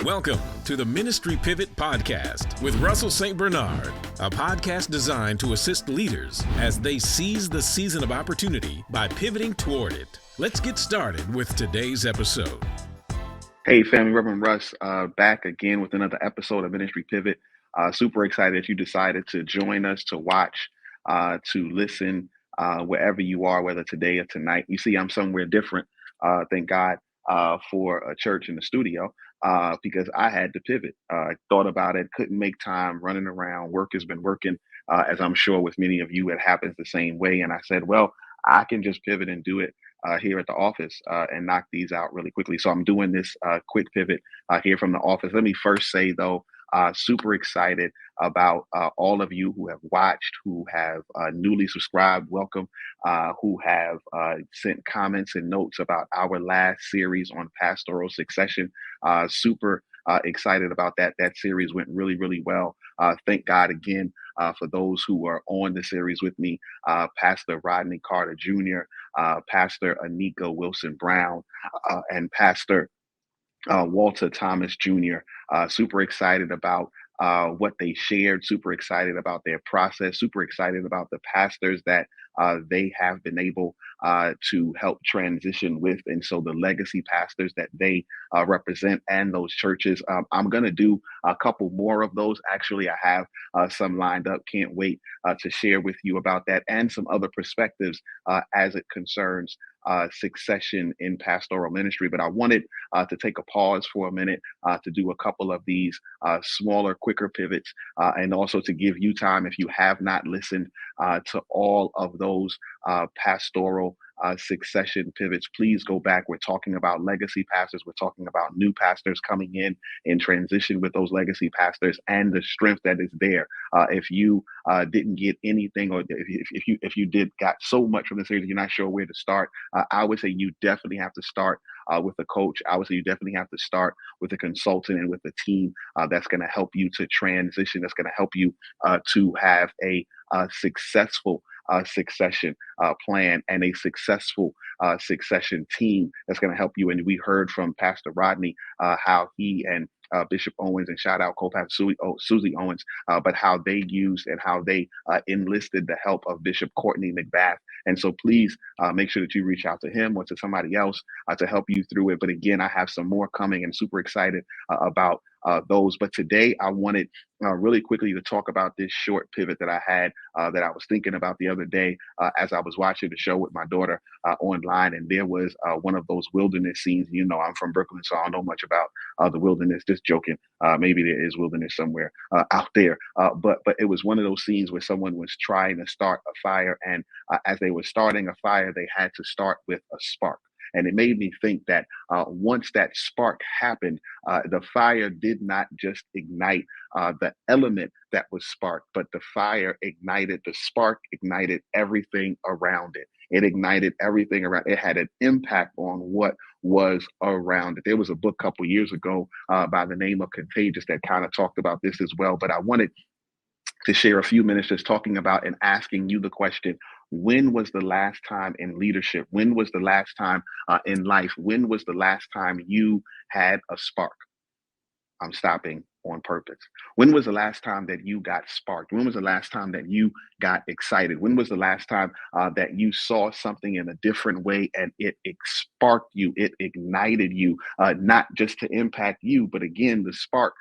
Welcome to the Ministry Pivot Podcast with Russell St. Bernard, a podcast designed to assist leaders as they seize the season of opportunity by pivoting toward it. Let's get started with today's episode. Hey, family, Reverend Russ, back again with another episode of Ministry Pivot. Super excited that you decided to join us, to watch, to listen, wherever you are, whether today or tonight. You see, I'm somewhere different. Thank God for a church in the studio because I had to pivot. I thought about it, couldn't make time, running around. Work has been working, as I'm sure with many of you, it happens the same way. And I said, well, I can just pivot and do it here at the office and knock these out really quickly. So I'm doing this quick pivot here from the office. Let me first say, though, super excited about all of you who have watched, who have newly subscribed, welcome, who have sent comments and notes about our last series on pastoral succession. Super excited about that. That series went really, really well. Thank God again for those who are on the series with me, Pastor Rodney Carter Jr., Pastor Anika Wilson Brown, and Pastor Walter Thomas Jr. Super excited about what they shared, super excited about their process, super excited about the pastors that they have been able to help transition with. And so the legacy pastors that they represent and those churches. I'm going to do a couple more of those. Actually, I have some lined up. Can't wait to share with you about that and some other perspectives as it concerns succession in pastoral ministry. But I wanted to take a pause for a minute to do a couple of these smaller, quicker pivots, and also to give you time, if you have not listened to all of those pastoral succession pivots, please go back. We're talking about legacy pastors. We're talking about new pastors coming in transition with those legacy pastors and the strength that is there. If you didn't get anything, or if you did got so much from the series, you're not sure where to start, I would say you definitely have to start with a coach. I would say you definitely have to start with a consultant and with a team that's going to help you to transition, that's going to help you to have a successful succession plan and a successful succession team that's going to help you. And we heard from Pastor Rodney how he and Bishop Owens, and shout out co-pastor Susie Owens, but how they used and how they enlisted the help of Bishop Courtney McBath. And so please make sure that you reach out to him or to somebody else to help you through it. But again, I have some more coming and super excited about those. But today I wanted really quickly to talk about this short pivot that I had that I was thinking about the other day as I was watching the show with my daughter online. And there was one of those wilderness scenes. You know, I'm from Brooklyn, so I don't know much about the wilderness. Just joking. Maybe there is wilderness somewhere out there. But it was one of those scenes where someone was trying to start a fire. And as they were starting a fire, they had to start with a spark. And it made me think that once that spark happened, the fire did not just ignite the element that was sparked, but the fire ignited, the spark ignited everything around it. It ignited everything around it. It had an impact on what was around it. There was a book a couple years ago by the name of Contagious that kind of talked about this as well. But I wanted to share a few minutes just talking about and asking you the question: when was the last time in leadership? When was the last time in life? When was the last time you had a spark? I'm stopping on purpose. When was the last time that you got sparked? When was the last time that you got excited? When was the last time that you saw something in a different way and it sparked you, it ignited you, not just to impact you, but again, the spark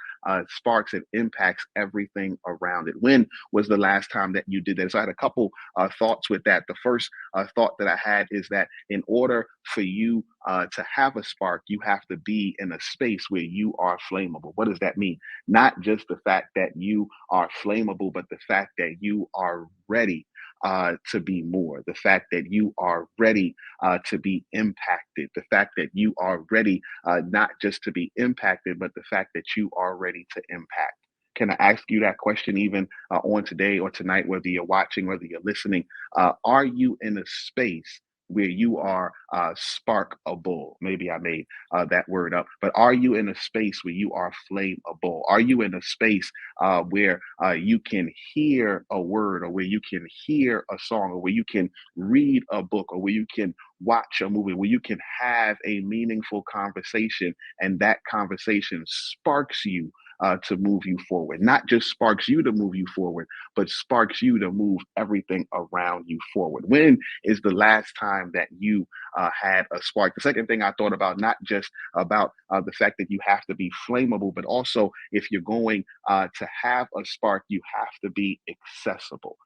sparks and impacts everything around it. When was the last time that you did that? So I had a couple thoughts with that. The first thought that I had is that in order for you to have a spark, you have to be in a space where you are flammable. What does that mean? Not just the fact that you are flammable, but the fact that you are ready to be more, the fact that you are ready to be impacted, the fact that you are ready not just to be impacted, but the fact that you are ready to impact. Can I ask you that question even on today or tonight, whether you're watching, whether you're listening? Are you in a space where you are sparkable? Maybe I made that word up, but are you in a space where you are flammable? Are you in a space where you can hear a word, or where you can hear a song, or where you can read a book, or where you can watch a movie, where you can have a meaningful conversation, and that conversation sparks you to move you forward? Not just sparks you to move you forward, but sparks you to move everything around you forward. When is the last time that you had a spark? The second thing I thought about, not just about the fact that you have to be flammable, but also if you're going to have a spark, you have to be accessible.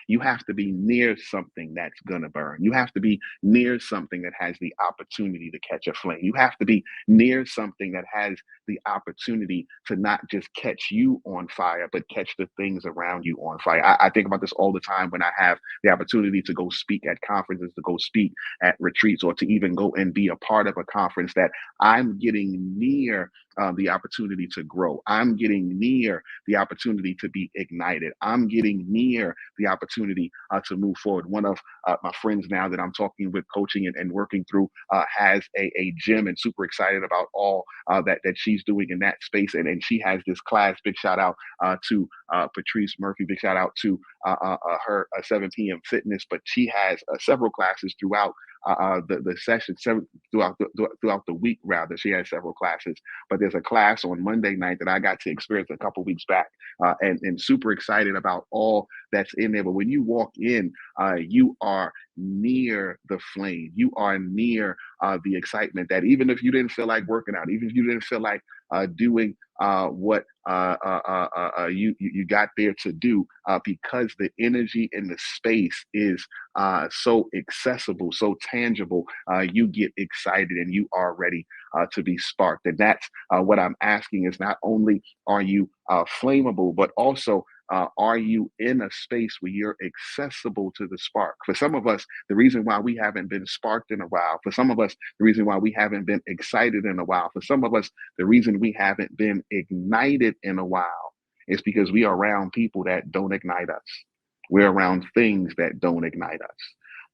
You have to be near something that's going to burn. You have to be near something that has the opportunity to catch a flame. You have to be near something that has the opportunity to not just catch you on fire, but catch the things around you on fire. I think about this all the time when I have the opportunity to go speak at conferences, to go speak at retreats, or to even go and be a part of a conference, that I'm getting near the opportunity to grow. I'm getting near the opportunity to be ignited. I'm getting near the opportunity to move forward. One of my friends now that I'm talking with, coaching and working through, has a gym, and super excited about all that she's doing in that space. And she has this class. Big shout out to Patrice Murphy. Big shout out to her 7 p.m. fitness. But she has several classes throughout the session, throughout the week. Rather, she has several classes, but there's a class on Monday night that I got to experience a couple weeks back, and super excited about all that's in there. But when you walk in, you are near the flame. You are near the excitement, that even if you didn't feel like working out, even if you didn't feel like doing what you got there to do, because the energy in the space is so accessible, so tangible, you get excited and you are ready to be sparked. And that's what I'm asking, is not only are you flammable, but also are you in a space where you're accessible to the spark? For some of us, the reason why we haven't been sparked in a while, for some of us, the reason why we haven't been excited in a while, for some of us, the reason we haven't been ignited in a while, is because we are around people that don't ignite us. We're around things that don't ignite us.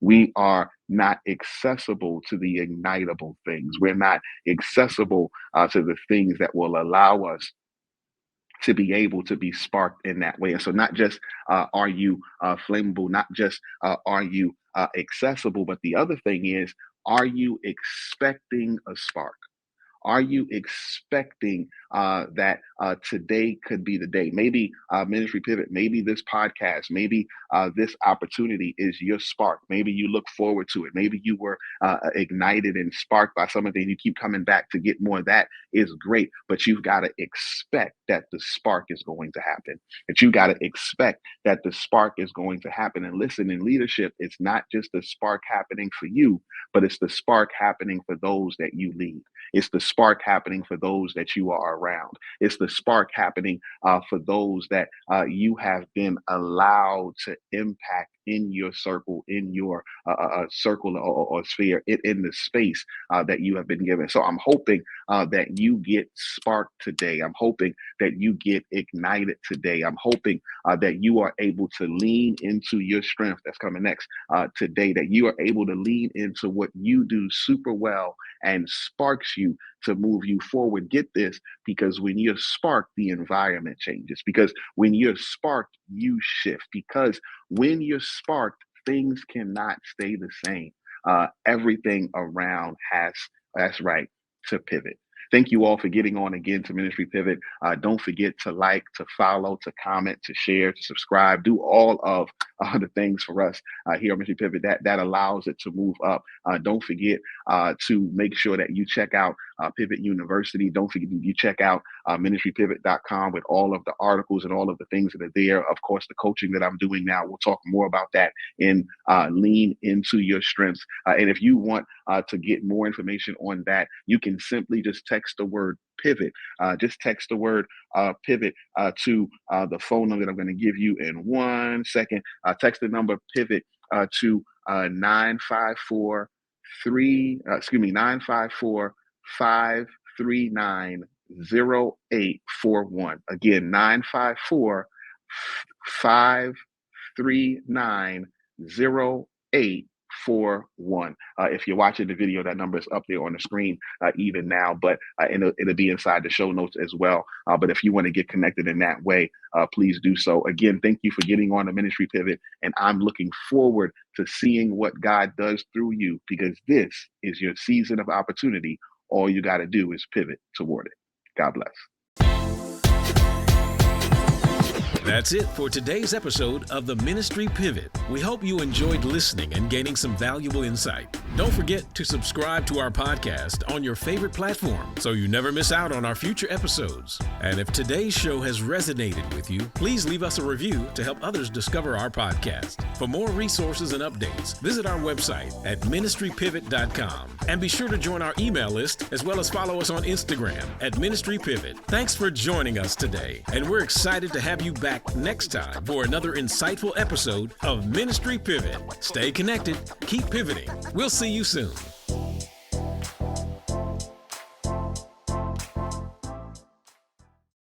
We are not accessible to the ignitable things. We're not accessible to the things that will allow us to be able to be sparked in that way. And so, not just are you flammable, not just are you accessible, but the other thing is, are you expecting a spark? Are you expecting that today could be the day? Maybe Ministry Pivot, maybe this podcast, maybe this opportunity is your spark. Maybe you look forward to it. Maybe you were ignited and sparked by something, and you keep coming back to get more. That is great, but you've got to expect that the spark is going to happen. That you got to expect that the spark is going to happen. And listen, in leadership, it's not just the spark happening for you, but it's the spark happening for those that you lead. It's the spark happening for those that you are around. It's the spark happening for those that you have been allowed to impact in your circle, in your circle or sphere, in the space that you have been given. So I'm hoping that you get sparked today. I'm hoping that you get ignited today. I'm hoping that you are able to lean into your strength that's coming next today, that you are able to lean into what you do super well and sparks you to move you forward. Get this, because when you're sparked, the environment changes. Because when you're sparked, you shift. Because when you're sparked, things cannot stay the same. Everything around has, that's right, to pivot. Thank you all for getting on again to Ministry Pivot. Don't forget to like, to follow, to comment, to share, to subscribe. Do all of the things for us here on Ministry Pivot that allows it to move up. Don't forget to make sure that you check out Pivot University. Don't forget you check out ministrypivot.com with all of the articles and all of the things that are there. Of course, the coaching that I'm doing now, we'll talk more about that in Lean Into Your Strengths. And if you want to get more information on that, you can simply just text the word pivot. Just text the word pivot to the phone number that I'm going to give you in 1 second. Text the number pivot to 954 539 0841. Again, 954 539 0841. If you're watching the video, that number is up there on the screen even now, but it'll be inside the show notes as well. But if you want to get connected in that way, please do so. Again, thank you for getting on the Ministry Pivot, and I'm looking forward to seeing what God does through you, because this is your season of opportunity. All you got to do is pivot toward it. God bless. That's it for today's episode of the Ministry Pivot. We hope you enjoyed listening and gaining some valuable insight. Don't forget to subscribe to our podcast on your favorite platform so you never miss out on our future episodes. And if today's show has resonated with you, please leave us a review to help others discover our podcast. For more resources and updates, visit our website at ministrypivot.com. And be sure to join our email list as well as follow us on Instagram at Ministry Pivot. Thanks for joining us today, and we're excited to have you back next time for another insightful episode of Ministry Pivot. Stay connected, keep pivoting. We'll see you soon.